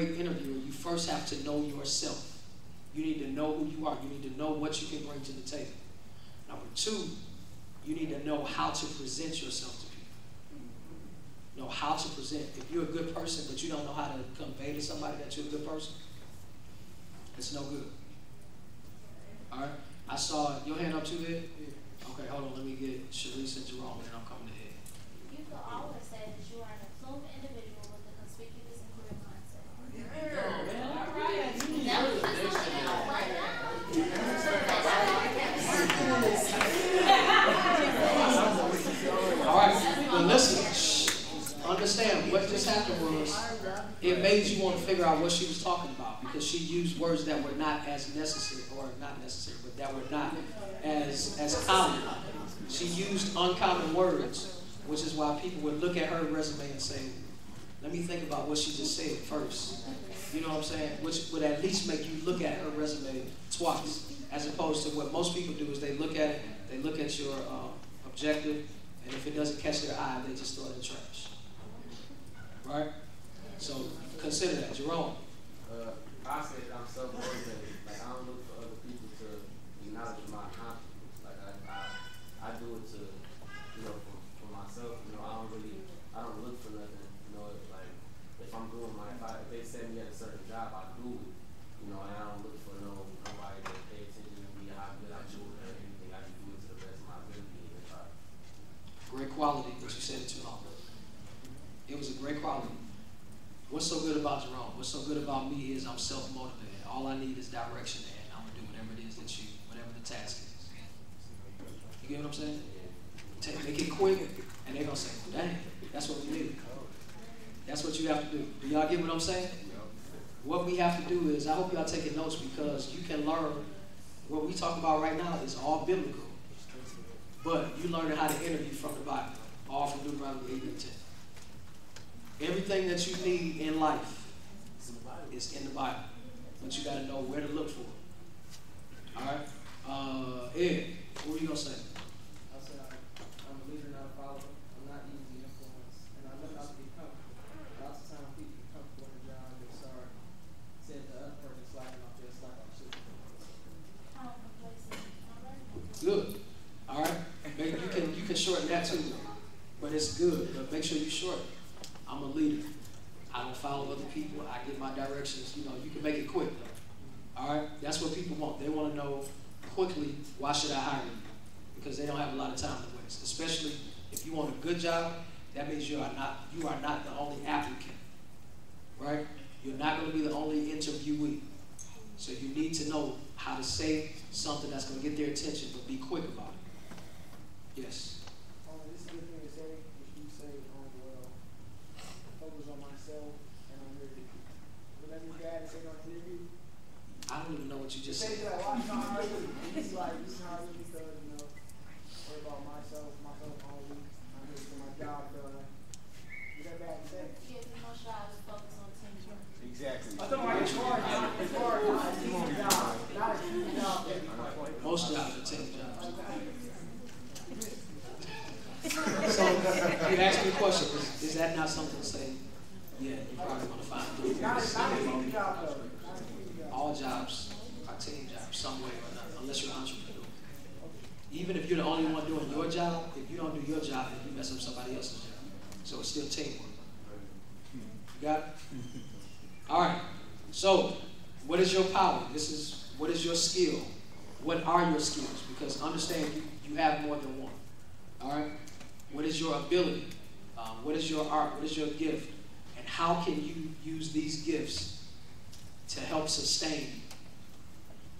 great interviewer, you first have to know yourself. You need to know who you are. You need to know what you can bring to the table. Number two, you need to know how to present yourself to people. Know how to present. If you're a good person, but you don't know how to convey to somebody that you're a good person, it's no good. All right? I saw your hand up too, Ed? Okay, hold on. Let me get Sharice and Jerome, and I'm coming to Ed. You could always say that you are an affluent individual with a conspicuous and clear mindset. All right, but listen, understand what just happened was it made you want to figure out what she was talking about, because she used words that were not as necessary, or not necessary, but that were not as common. She used uncommon words, which is why people would look at her resume and say, let me think about what she just said first. You know what I'm saying? Which would at least make you look at her resume twice, as opposed to what most people do is they look at it, they look at your objective, and if it doesn't catch their eye, they just throw it in the trash. Right? So consider that. Jerome. I say that I'm self-motivated. Like, I don't look for other people to acknowledge my accomplishments. Like, I do it to, you know, for myself. You know, I don't look for nothing. You know, like, if I'm doing if they set me at a certain job, I do it. You know, and I don't look for nobody to pay attention to me, how good I do it, or anything. I can do it to the best of my ability. Great quality, but you said it too long. It was a great quality. What's so good about Jerome? What's so good about me is I'm self-motivated. All I need is direction, and I'm going to do whatever it is whatever the task is. You get what I'm saying? Make it quick, and they're going to say, dang, that's what we need. That's what you have to do. Do y'all get what I'm saying? What we have to do is, I hope y'all taking notes, because you can learn what we talk about right now is all biblical. But you learning how to interview from the Bible, all from Deuteronomy 8 and 10. Everything that you need in life is in the Bible, but you got to know where to look for it. All right? Ed, what were you going to say? I said I'm a leader, not a follower. I'm not easy to influence, and I know not to be comfortable. Lots of times people get comfortable in a job, they start saying the other person slacking off, just like I'm super. Good. All right? You can shorten that too, but it's good. But make sure you shorten. I'm a leader. I don't follow other people. I get my directions. You know, you can make it quick though. All right? That's what people want. They want to know quickly, why should I hire you? Because they don't have a lot of time to waste. Especially if you want a good job, that means you are not the only applicant. Right? You're not going to be the only interviewee. So you need to know how to say something that's going to get their attention, but be quick about it. Yes. This is a good thing to say. If you say, well, focus on myself and I'm ready. Whatever your dad said on the interview. I don't even know what you just said. It's like, this is how I really feel, you know, worry about myself only. I'm here to get my job done. Is that bad to say? Yeah, most jobs focus on teamwork. Exactly. I don't like it's hard, not a team job. Not a team job. Most jobs are team jobs. So you asked me a question. Is that not something to say? Yeah, you're probably going to find it. Not a team job, though. All jobs are team jobs, some way or another, unless you're an entrepreneur. Even if you're the only one doing your job, if you don't do your job, then you mess up somebody else's job. So it's still teamwork. You got it? All right. So what is your power? What is your skill? What are your skills? Because understand you have more than one. All right? What is your ability? What is your art? What is your gift? And how can you use these gifts to help sustain you?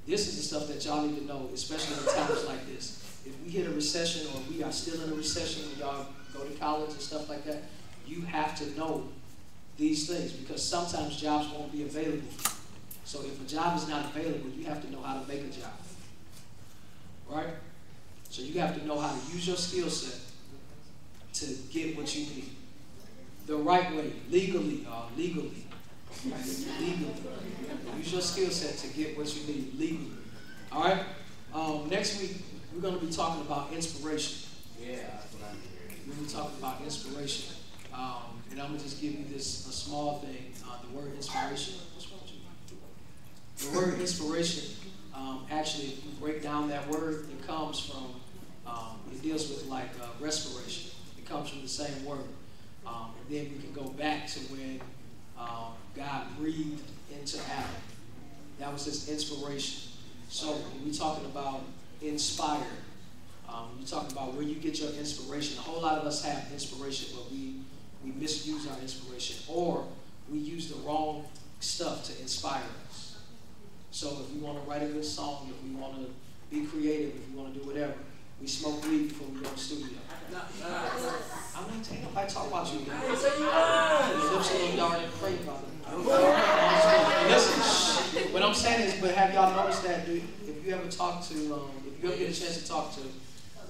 This is the stuff that y'all need to know, especially in times like this. If we hit a recession, or we are still in a recession when y'all go to college and stuff like that, you have to know these things, because sometimes jobs won't be available. So if a job is not available, you have to know how to make a job. Right? So you have to know how to use your skill set to get what you need. The right way, legally, legally. Legally. Use your skill set to get what you need legally. All right? Next week, we're going to be talking about inspiration. Yeah, that's what I'm hearing. We're going to be talking about inspiration. And I'm going to just give you this a small thing. The word inspiration. What's wrong with you? The word inspiration, actually, if you break down that word, it comes from, it deals with like respiration. It comes from the same word. And then we can go back to when God breathed into Adam. That was his inspiration. So when we're talking about inspired, when you're talking about where you get your inspiration, a whole lot of us have inspiration, but we misuse our inspiration, or we use the wrong stuff to inspire us. So if we want to write a good song, if we want to be creative, if we want to do whatever, we smoke weed before we go to the studio. I'm not taking if I talk about you. Your lips a little dark and pray about it. Listen, what I'm saying is, but have y'all noticed that if you ever talk to, if you ever get a chance to talk to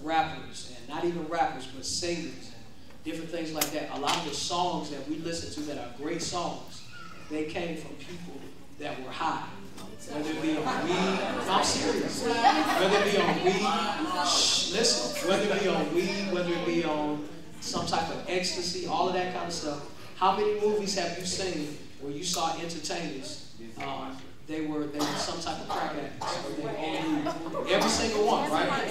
rappers, and not even rappers, but singers and different things like that, a lot of the songs that we listen to that are great songs, they came from people that were high. Whether it be on weed, I'm serious. Whether it be on weed, listen, whether it be on weed, whether it be on some type of ecstasy, all of that kind of stuff. How many movies have you seen where you saw entertainers, they were some type of crack addicts? Every single one, right?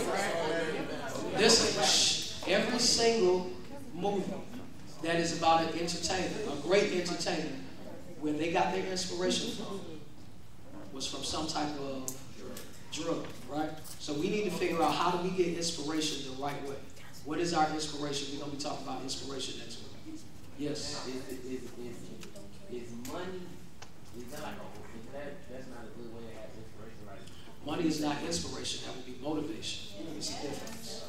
Listen, every single movie that is about an entertainer, a great entertainer, where they got their inspiration from, was from some type of drug, right? So we need to figure out, how do we get inspiration the right way? What is our inspiration? We're going to be talking about inspiration next week. Yes? Is money, is that like that's not a good way to have inspiration, right? Money is not inspiration. That would be motivation. It's a difference.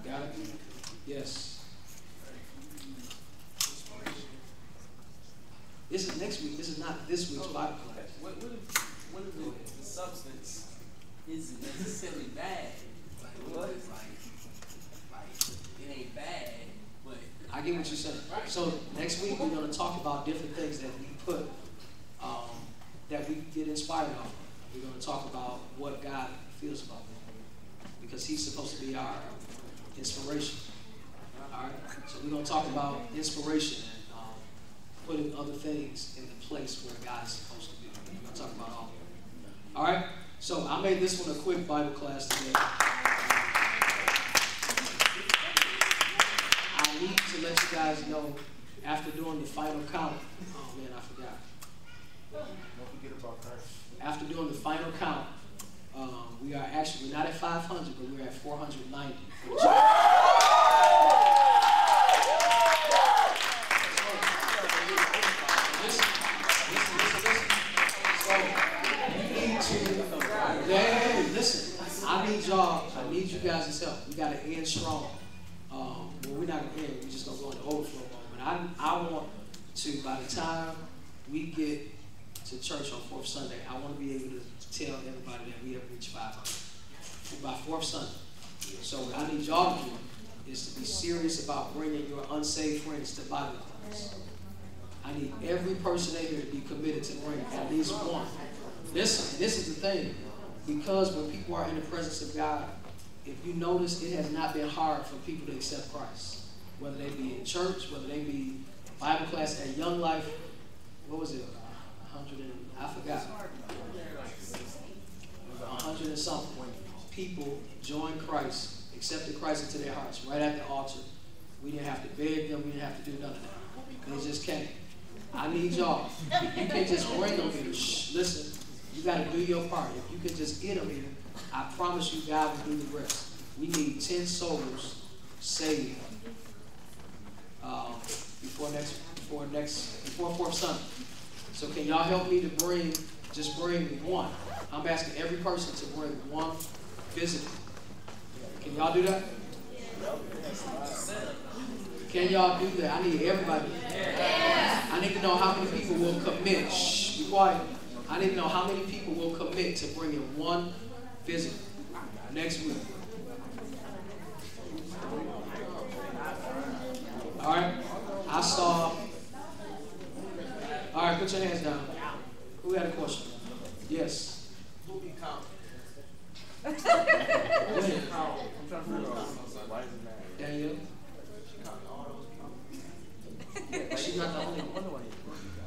Got it? Yes. This is next week. This is not this week's Bible class. What if the substance isn't necessarily bad? What is like it ain't bad, but I get what you're saying. So next week we're going to talk about different things that we put, that we get inspired off of. We're going to talk about what God feels about them, because He's supposed to be our inspiration. All right. So we're going to talk about inspiration and putting other things in the place where God's supposed to be. We're going to talk about all of it. All right. So I made this one a quick Bible class today. I need to let you guys know, after doing the final count, oh man, I forgot. Don't forget about Christ. After doing the final count, we're not at 500, but we're at 490. Listen, I need you guys' help. We got to end strong. Well, we're not going to end. We're just going to go into overflow mode. But I want to, by the time we get to church on 4th Sunday, I want to be able to tell everybody that we have reached 500 by 4th Sunday. So what I need y'all to do is to be serious about bringing your unsaved friends to Bible class. I need every person in here to be committed to bring at least one. Listen, this is the thing. Because when people are in the presence of God, if you notice, it has not been hard for people to accept Christ. Whether they be in church, whether they be Bible class at Young Life, what was it? 100 and, I forgot. 100 and something. People joined Christ, accepted Christ into their hearts right at the altar. We didn't have to beg them. We didn't have to do none of that. They just came. I need y'all. You can't just bring them here. Shh, listen. You got to do your part. If you can just get them here, I promise you God will do the rest. We need 10 souls saved before 4th Sunday. So can y'all help me to bring one? I'm asking every person to bring one visitor. Can y'all do that? Can y'all do that? I need everybody. I need to know how many people will commit. Shh, be quiet. I need to know how many people will commit to bringing one visitor next week. All right. All right, put your hands down. Who had a question? Yes. Who be count? Go ahead. I'm trying to figure out why is it mad? Daniel. She counting all those people. you're not the only one.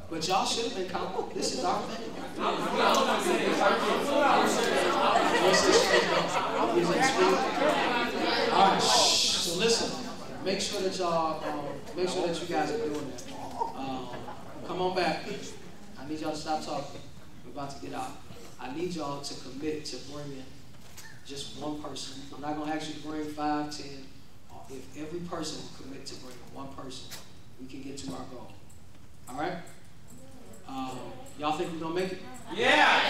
But y'all should have been comfortable. This is our thing. All right. So listen. Make sure that y'all, make sure that you guys are doing that. Come on back. I need y'all to stop talking. We're about to get out. I need y'all to commit to bringing just one person. I'm not going to ask you to bring 5, 10. If every person will commit to bringing one person, we can get to our goal. All right? Y'all think we're going to make it? Yeah.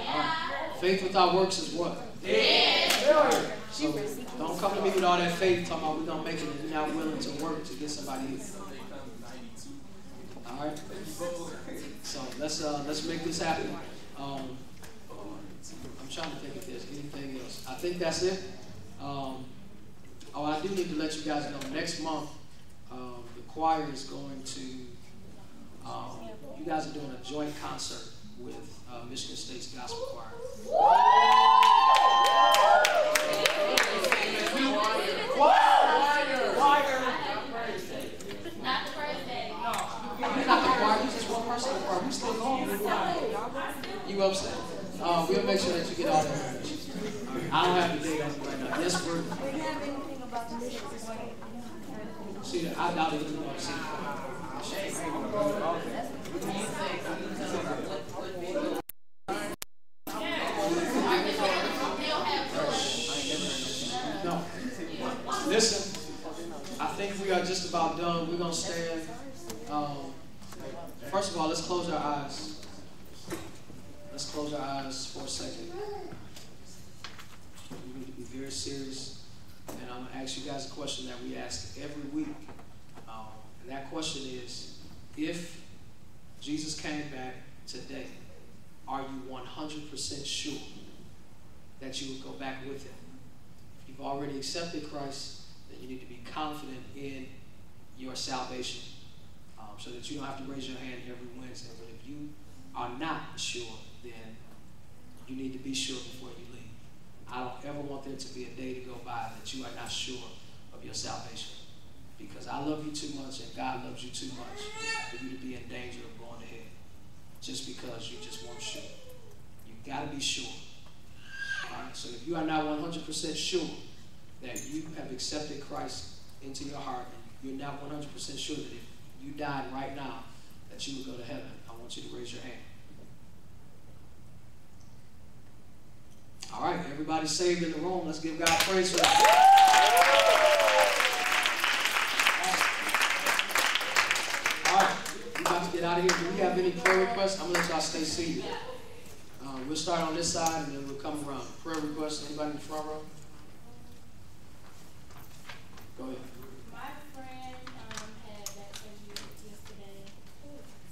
All right. Faith without works is what? Yeah. So don't come to me with all that faith talking about we're going to make it and you're not willing to work to get somebody here. All right? So let's make this happen. I'm trying to think if there's anything else. I think that's it. I do need to let you guys know next month the choir is going to, you guys are doing a joint concert with Michigan State's Gospel Choir. Not the first day. You're not the choir, you just one person in the choir. We still going. You upset? We'll make sure that you get all that information. I don't have the date on it right now. Yes, we're. See, I doubt it. No. Listen, I think we are just about done. We're going to stand. First of all, let's close our eyes. Let's close our eyes for a second. We need to be very serious. And I'm going to ask you guys a question that we ask every week. And that question is, if Jesus came back today, are you 100% sure that you would go back with him? If you've already accepted Christ, then you need to be confident in your salvation so that you don't have to raise your hand every Wednesday. But if you are not sure, then you need to be sure before you leave. I don't ever want there to be a day to go by that you are not sure of your salvation. Because I love you too much and God loves you too much for you to be in danger of going to hell just because you just weren't sure. You've got to be sure. All right? So if you are not 100% sure that you have accepted Christ into your heart and you're not 100% sure that if you died right now that you would go to heaven, I want you to raise your hand. All right, everybody saved in the room. Let's give God praise for that. All right, we're about to get out of here. Do we have any prayer requests? I'm going to let y'all stay seated. We'll start on this side and then we'll come around. Prayer requests, anybody in the front row? Go ahead. My friend had that surgery yesterday.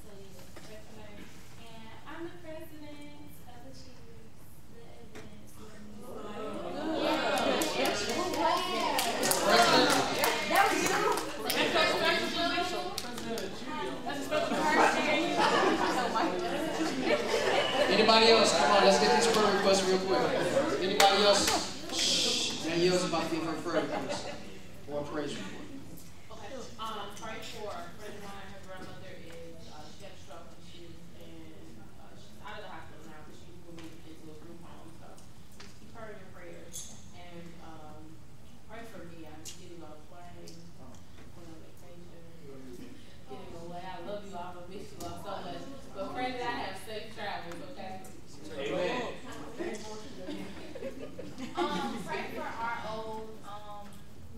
So yeah, and I'm the president of the Chiefs. Anybody else? Come on, let's get these prayer requests real quick. Anybody else? Shh. Danielle's about to give her prayer request or a praise report. Okay. Pray for a friend of mine. Her grandmother is she had a stroke and she's out of the hospital now, but she's moving into a group home. So just keep her in your prayers and pray for me. I'm getting on a plane, going on vacation, getting away. I love you all. I miss you all so much. But pray that I have safe travels. Okay. Amen. Pray for our old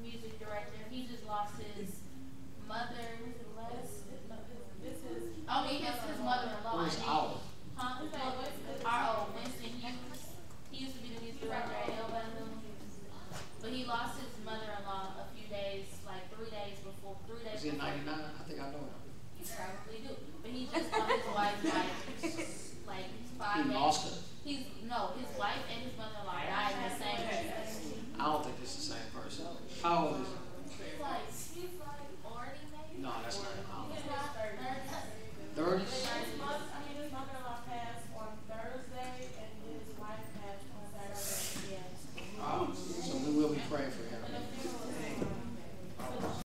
music director. He just lost his mother. Was it Les? This is his mother-in-law. Who's our? Huh? Our old Winston Hughes. He used to be the music director at El Bamboo. But he lost his mother-in-law a few days, like 3 days before. 3 days. Is he before. 99? I think I know him. You probably do. But he just lost his wife like